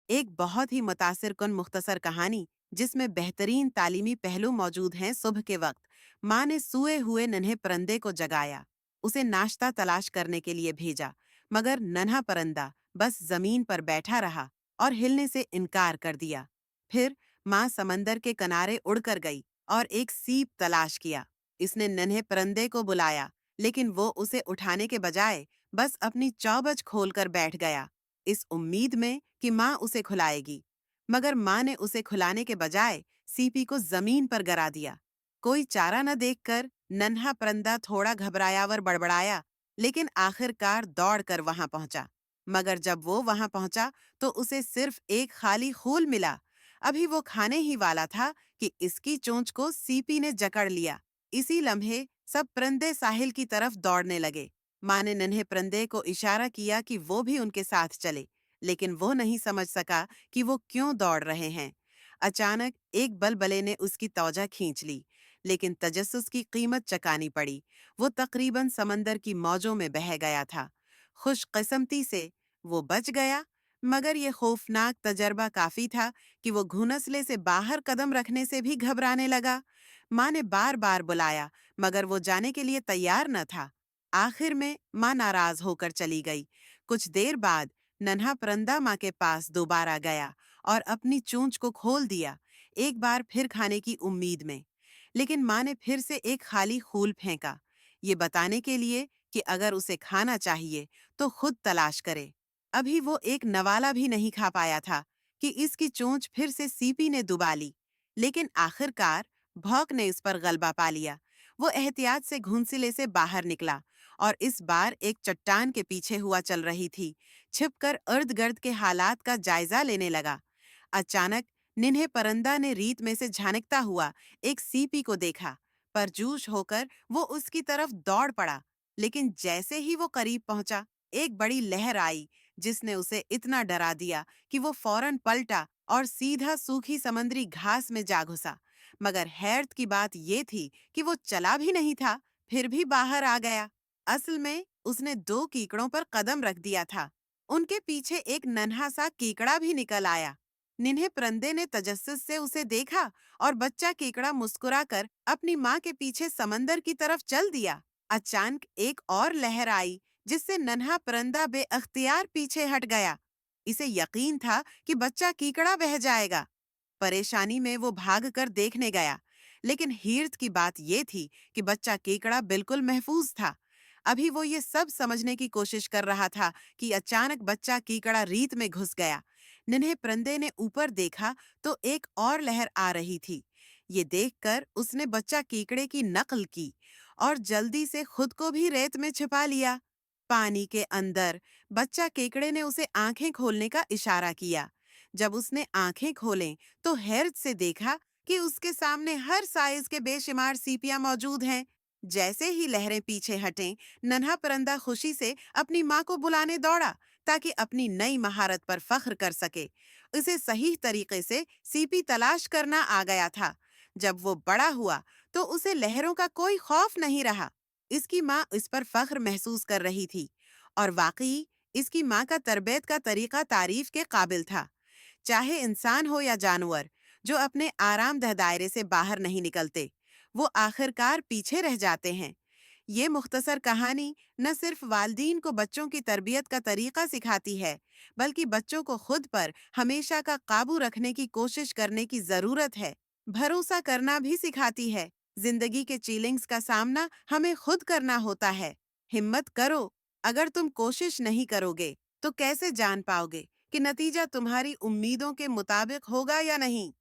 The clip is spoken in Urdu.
ایک بہت ہی متاثر کن مختصر کہانی جس میں بہترین تعلیمی پہلو موجود ہیں۔ صبح کے وقت ماں نے سوئے ہوئے ننھے پرندے کو جگایا، اسے ناشتہ تلاش کرنے کے لیے بھیجا، مگر ننھا پرندہ بس زمین پر بیٹھا رہا اور ہلنے سے انکار کر دیا۔ پھر ماں سمندر کے کنارے اڑ کر گئی اور ایک سیپ تلاش کیا۔ اس نے ننھے پرندے کو بلایا، لیکن وہ اسے اٹھانے کے بجائے بس اپنی چوبچ کھول کر بیٹھ گیا، اس امید میں کہ ماں اسے کھلائے گی۔ مگر ماں نے اسے کھلانے کے بجائے سیپی کو زمین پر گرا دیا۔ کوئی چارہ نہ دیکھ کر ننھا پرندہ تھوڑا گھبرایاور بڑبڑایا، لیکن آخر کار دوڑ کر وہاں پہنچا۔ مگر جب وہ وہاں پہنچا تو اسے صرف ایک خالی خول ملا۔ ابھی وہ کھانے ہی والا تھا کہ اس کی چونچ کو سیپی نے جکڑ لیا۔ اسی لمحے سب پرندے ساحل کی طرف دوڑنے لگے۔ ماں نے ننھے پرندے کو اشارہ کیا کہ وہ بھی ان کے ساتھ چلے، لیکن وہ نہیں سمجھ سکا کہ وہ کیوں دوڑ رہے ہیں۔ اچانک ایک بلبلے نے اس کی توجہ کھینچ لی، لیکن تجسس کی قیمت چکانی پڑی۔ وہ تقریباً سمندر کی موجوں میں بہہ گیا تھا۔ خوش قسمتی سے وہ بچ گیا، مگر یہ خوفناک تجربہ کافی تھا کہ وہ گھونسلے سے باہر قدم رکھنے سے بھی گھبرانے لگا۔ ماں نے بار بار بلایا، مگر وہ جانے کے لیے تیار نہ تھا۔ آخر میں ماں ناراض ہو کر چلی گئی۔ کچھ دیر بعد ننھا پرندہ ماں کے پاس دوبارہ گیا اور اپنی چونچ کو کھول دیا، ایک بار پھر کھانے کی امید میں۔ لیکن ماں نے پھر سے ایک خالی خول پھینکا، یہ بتانے کے لیے کہ اگر اسے کھانا چاہیے تو خود تلاش کرے۔ ابھی وہ ایک نوالا بھی نہیں کھا پایا تھا کہ اس کی چونچ پھر سے سیپی نے دبا لی، لیکن آخر کار بھوک نے اس پر غلبہ پا لیا۔ وہ احتیاط سے گھونسلے سے باہر نکلا اور اس بار ایک چٹان کے پیچھے ہوا چل رہی تھی، چھپ کر ارد گرد کے حالات کا جائزہ لینے لگا۔ اچانک ننھے پرندہ نے ریت میں سے جھانکتا ہوا ایک سیپی کو دیکھا۔ پرجوش ہو کر وہ اس کی طرف دوڑ پڑا، لیکن جیسے ہی وہ قریب پہنچا، ایک بڑی لہر آئی جس نے اسے اتنا ڈرا دیا کہ وہ فوراً پلٹا اور سیدھا سوکھی سمندری گھاس میں جا گھسا۔ مگر حیرت کی بات یہ تھی کہ وہ چلا بھی نہیں تھا، پھر بھی باہر آ گیا۔ اصل میں اس نے دو کیکڑوں پر قدم رکھ دیا تھا۔ ان کے پیچھے ایک ننھا سا کیکڑا بھی نکل آیا۔ ننھے پرندے نے تجسس سے اسے دیکھا اور بچہ کیکڑا مسکرا کر اپنی ماں کے پیچھے سمندر کی طرف چل دیا۔ اچانک ایک اور لہر آئی جس سے ننھا پرندہ بے اختیار پیچھے ہٹ گیا۔ اسے یقین تھا کہ بچہ کیکڑا بہہ جائے گا۔ پریشانی میں وہ بھاگ کر دیکھنے گیا، لیکن حیرت کی بات یہ تھی کہ بچہ کیکڑا بالکل محفوظ تھا۔ ابھی وہ یہ سب سمجھنے کی کوشش کر رہا تھا کہ اچانک بچہ کیکڑا ریت میں گھس گیا۔ ننھے پرندے نے اوپر دیکھا تو ایک اور لہر آ رہی تھی۔ یہ دیکھ کر اس نے بچہ کیکڑے کی نقل کی اور جلدی سے خود کو بھی ریت میں چھپا لیا۔ پانی کے اندر بچہ کیکڑے نے اسے آنکھیں کھولنے کا اشارہ کیا۔ جب اس نے آنکھیں کھولیں تو حیرت سے دیکھا کہ اس کے سامنے ہر سائز کے بے شمار سیپیاں موجود ہیں۔ جیسے ہی لہریں پیچھے ہٹیں، ننھا پرندہ خوشی سے اپنی ماں کو بلانے دوڑا تاکہ اپنی نئی مہارت پر فخر کر سکے۔ اسے صحیح طریقے سے سیپی تلاش کرنا آ گیا تھا۔ جب وہ بڑا ہوا تو اسے لہروں کا کوئی خوف نہیں رہا۔ اس کی ماں اس پر فخر محسوس کر رہی تھی، اور واقعی اس کی ماں کا تربیت کا طریقہ تعریف کے قابل تھا۔ چاہے انسان ہو یا جانور، جو اپنے آرام دہ دائرے سے باہر نہیں نکلتے، وہ آخر کار پیچھے رہ جاتے ہیں۔ یہ مختصر کہانی نہ صرف والدین کو بچوں کی تربیت کا طریقہ سکھاتی ہے، بلکہ بچوں کو خود پر ہمیشہ کا قابو رکھنے کی کوشش کرنے کی ضرورت ہے۔ بھروسہ کرنا بھی سکھاتی ہے۔ زندگی کے چیلنجز کا سامنا ہمیں خود کرنا ہوتا ہے۔ ہمت کرو، اگر تم کوشش نہیں کرو گے تو کیسے جان پاؤ گے کہ نتیجہ تمہاری امیدوں کے مطابق ہوگا یا نہیں؟